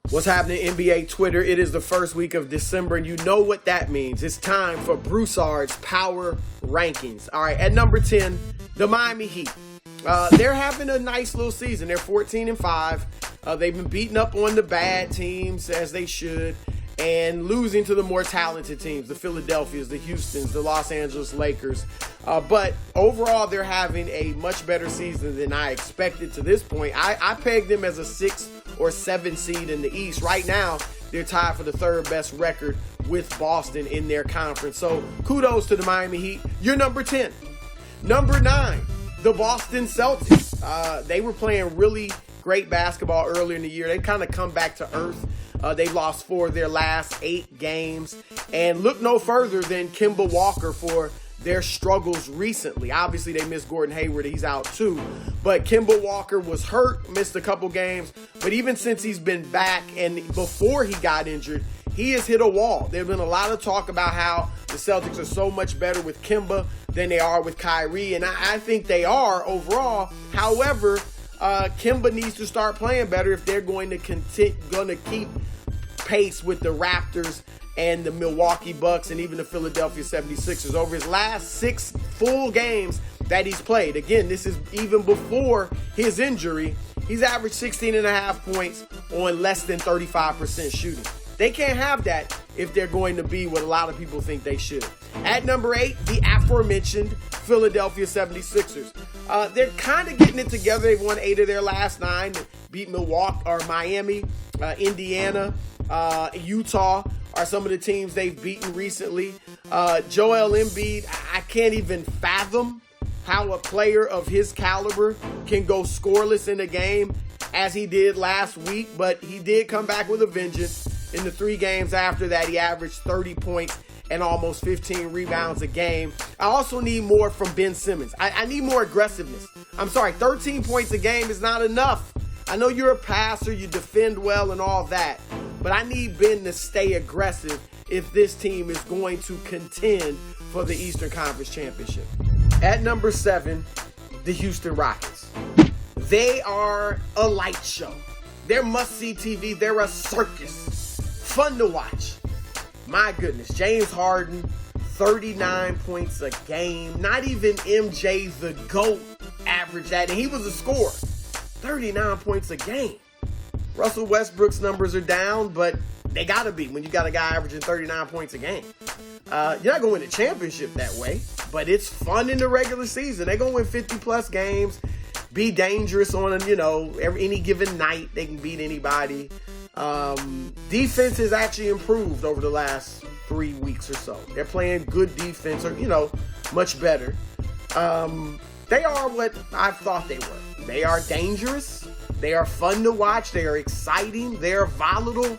What's happening, NBA Twitter? It is the first week of December, and you know what that means. It's time for Broussard's Power Rankings. All right, at number 10, the Miami Heat. They're having a nice little season. They're 14-5. They've been beating up on the bad teams, as they should, and losing to the more talented teams, the Philadelphias, the Houstons, the Los Angeles Lakers. But overall, they're having a much better season than I expected to this point. I pegged them as a 6 or 7 seed in the East. Right now, they're tied for the third best record with Boston in their conference. So kudos to the Miami Heat. You're number 10. Number 9, the Boston Celtics. They were playing really great basketball earlier in the year. They kind of come back to earth. They lost 4 of their last 8 games. And look no further than Kemba Walker for their struggles recently. Obviously, they missed Gordon Hayward. He's out too. But Kemba Walker was hurt, missed a couple games. But even since he's been back and before he got injured, he has hit a wall. There's been a lot of talk about how the Celtics are so much better with Kemba than they are with Kyrie. And I think they are overall. However, Kemba needs to start playing better if they're going to keep pace with the Raptors and the Milwaukee Bucks and even the Philadelphia 76ers. Over his last 6 full games that he's played, again, this is even before his injury, he's averaged 16.5 points on less than 35% shooting. They can't have that if they're going to be what a lot of people think they should. At number 8, the aforementioned Philadelphia 76ers. They're kind of getting it together. They've won 8 of their last 9, beat Miami, Indiana, Utah are some of the teams they've beaten recently. Joel Embiid, I can't even fathom how a player of his caliber can go scoreless in a game as he did last week, but he did come back with a vengeance. In the 3 games after that, he averaged 30 points and almost 15 rebounds a game. I also need more from Ben Simmons. I need more aggressiveness. 13 points a game is not enough. I know you're a passer, you defend well and all that, but I need Ben to stay aggressive if this team is going to contend for the Eastern Conference Championship. At number 7, the Houston Rockets. They are a light show. They're must-see TV. They're a circus. Fun to watch. My goodness, James Harden, 39 points a game. Not even MJ the GOAT averaged that, and he was a scorer. 39 points a game. Russell Westbrook's numbers are down, but they got to be when you got a guy averaging 39 points a game. You're not going to win a championship that way, but it's fun in the regular season. They're going to win 50-plus games, be dangerous on, any given night. They can beat anybody. Defense has actually improved over the last 3 weeks or so. They're playing good defense, or, much better. They are what I thought they were. They are dangerous. They are fun to watch. They are exciting. They are volatile.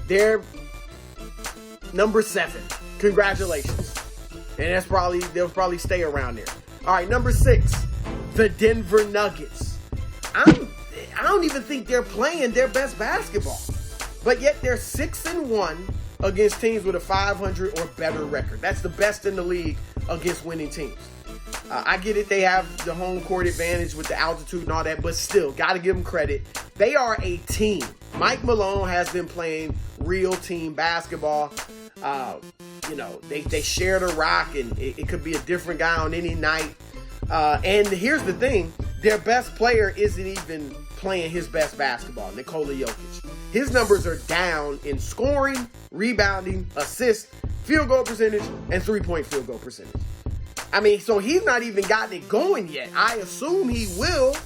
They're number 7. Congratulations. And they'll probably stay around there. All right, number 6, the Denver Nuggets. I don't even think they're playing their best basketball. But yet they're 6-1 against teams with a 500 or better record. That's the best in the league against winning teams. I get it. They have the home court advantage with the altitude and all that, but still, got to give them credit. They are a team. Mike Malone has been playing real team basketball. They share the rock, and it could be a different guy on any night. And here's the thing. Their best player isn't even playing his best basketball, Nikola Jokic. His numbers are down in scoring, rebounding, assists, field goal percentage, and 3-point field goal percentage. So he's not even gotten it going yet. I assume he will.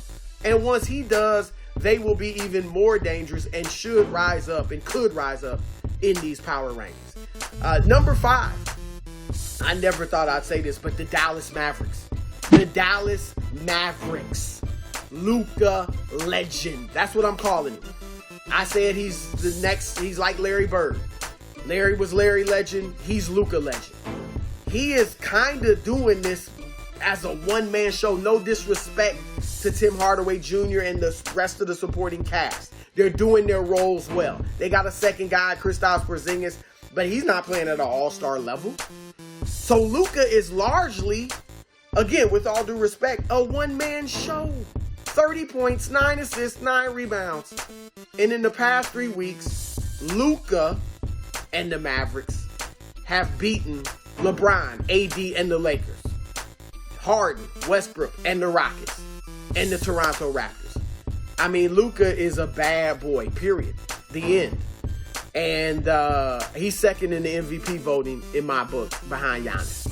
And once he does, they will be even more dangerous and should rise up and could rise up in these power rankings. Number 5. I never thought I'd say this, but the Dallas Mavericks. The Dallas Mavericks. Luka legend. That's what I'm calling him. I said he's like Larry Bird. Larry was Larry legend. He's Luka legend. He is kind of doing this as a one-man show. No disrespect to Tim Hardaway Jr. and the rest of the supporting cast. They're doing their roles well. They got a second guy, Kristaps Porzingis, but he's not playing at an all-star level. So Luka is largely, again, with all due respect, a one-man show. 30 points, 9 assists, 9 rebounds. And in the past 3 weeks, Luka and the Mavericks have beaten LeBron, AD, and the Lakers, Harden, Westbrook, and the Rockets, and the Toronto Raptors. I mean, Luka is a bad boy, period. The end. And he's second in the MVP voting in my book, behind Giannis.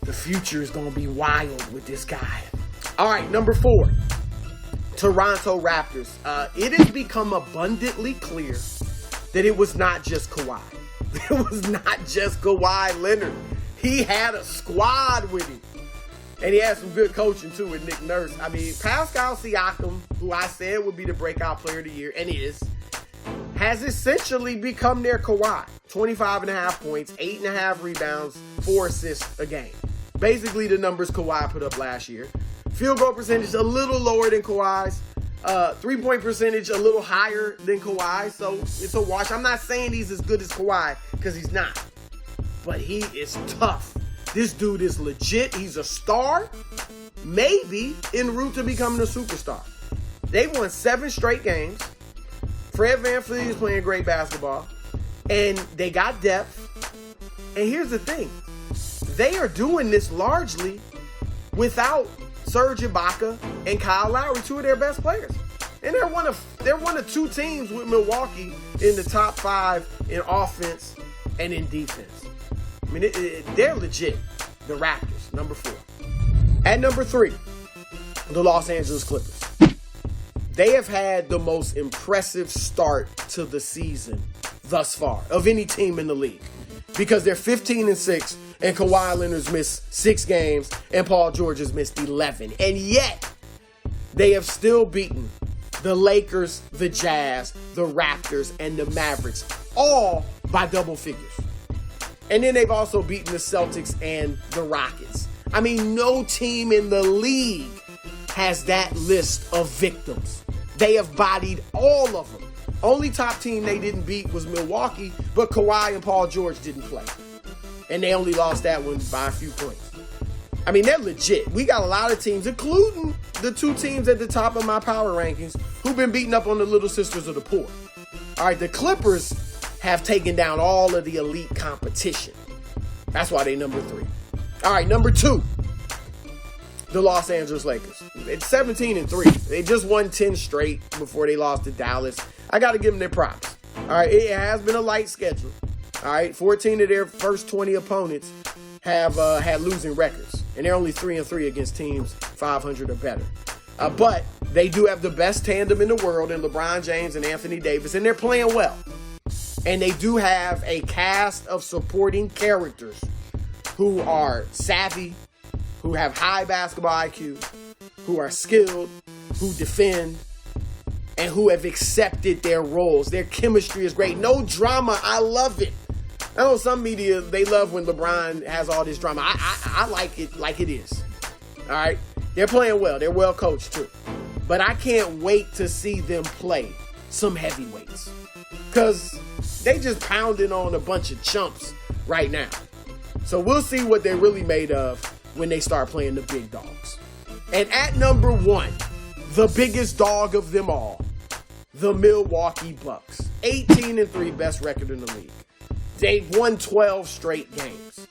The future is going to be wild with this guy. All right, number 4, Toronto Raptors. It has become abundantly clear that it was not just Kawhi. It was not just Kawhi Leonard. He had a squad with him. And he had some good coaching, too, with Nick Nurse. I mean, Pascal Siakam, who I said would be the breakout player of the year, and is, has essentially become their Kawhi. 25.5 points, 8.5 rebounds, 4 assists a game. Basically the numbers Kawhi put up last year. Field goal percentage a little lower than Kawhi's. 3-point percentage a little higher than Kawhi. So it's a wash. I'm not saying he's as good as Kawhi, because he's not. But he is tough. This dude is legit. He's a star. Maybe en route to becoming a superstar. They won 7 straight games. Fred VanVleet is playing great basketball. And they got depth. And here's the thing. They are doing this largely without Serge Ibaka and Kyle Lowry, 2 of their best players. And they're one of 2 teams with Milwaukee in the top 5 in offense and in defense. I mean, they're legit. The Raptors, number 4. At number 3, the Los Angeles Clippers. They have had the most impressive start to the season thus far of any team in the league, because they're 15-6 and Kawhi Leonard's missed 6 games and Paul George has missed 11. And yet they have still beaten the Lakers, the Jazz, the Raptors, and the Mavericks, all by double figures. And then they've also beaten the Celtics and the Rockets. I mean, no team in the league has that list of victims. They have bodied all of them. Only top team they didn't beat was Milwaukee, but Kawhi and Paul George didn't play. And they only lost that one by a few points. I mean, they're legit. We got a lot of teams, including the 2 teams at the top of my power rankings, who've been beating up on the little sisters of the poor. All right, the Clippers have taken down all of the elite competition. That's why they number 3. All right, number 2, the Los Angeles Lakers. It's 17-3. They just won 10 straight before they lost to Dallas. I got to give them their props. All right, it has been a light schedule. All right, 14 of their first 20 opponents have had losing records, and they're only 3-3 against teams 500 or better. But they do have the best tandem in the world in LeBron James and Anthony Davis, and they're playing well. And they do have a cast of supporting characters who are savvy, who have high basketball IQ, who are skilled, who defend, and who have accepted their roles. Their chemistry is great. No drama. I love it. I know some media, they love when LeBron has all this drama. I like it like it is. All right? They're playing well. They're well coached, too. But I can't wait to see them play some heavyweights, because they just pounding on a bunch of chumps right now. So we'll see what they're really made of when they start playing the big dogs. And at number 1, the biggest dog of them all, the Milwaukee Bucks. 18-3, best record in the league. They've won 12 straight games.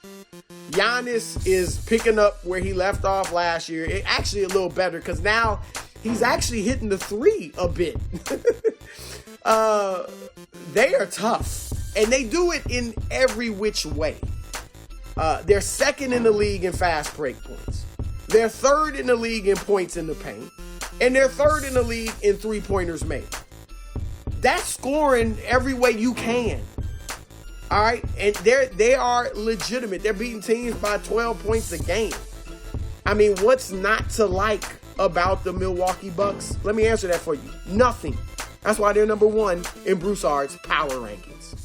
Giannis is picking up where he left off last year. Actually a little better, because now he's actually hitting the 3 a bit. They are tough, and they do it in every which way. They're second in the league in fast break points. They're third in the league in points in the paint, and they're third in the league in 3-pointers made. That's scoring every way you can. All right, and they are legitimate. They're beating teams by 12 points a game. I mean, what's not to like about the Milwaukee Bucks? Let me answer that for you. Nothing. That's why they're number 1 in Broussard's power rankings.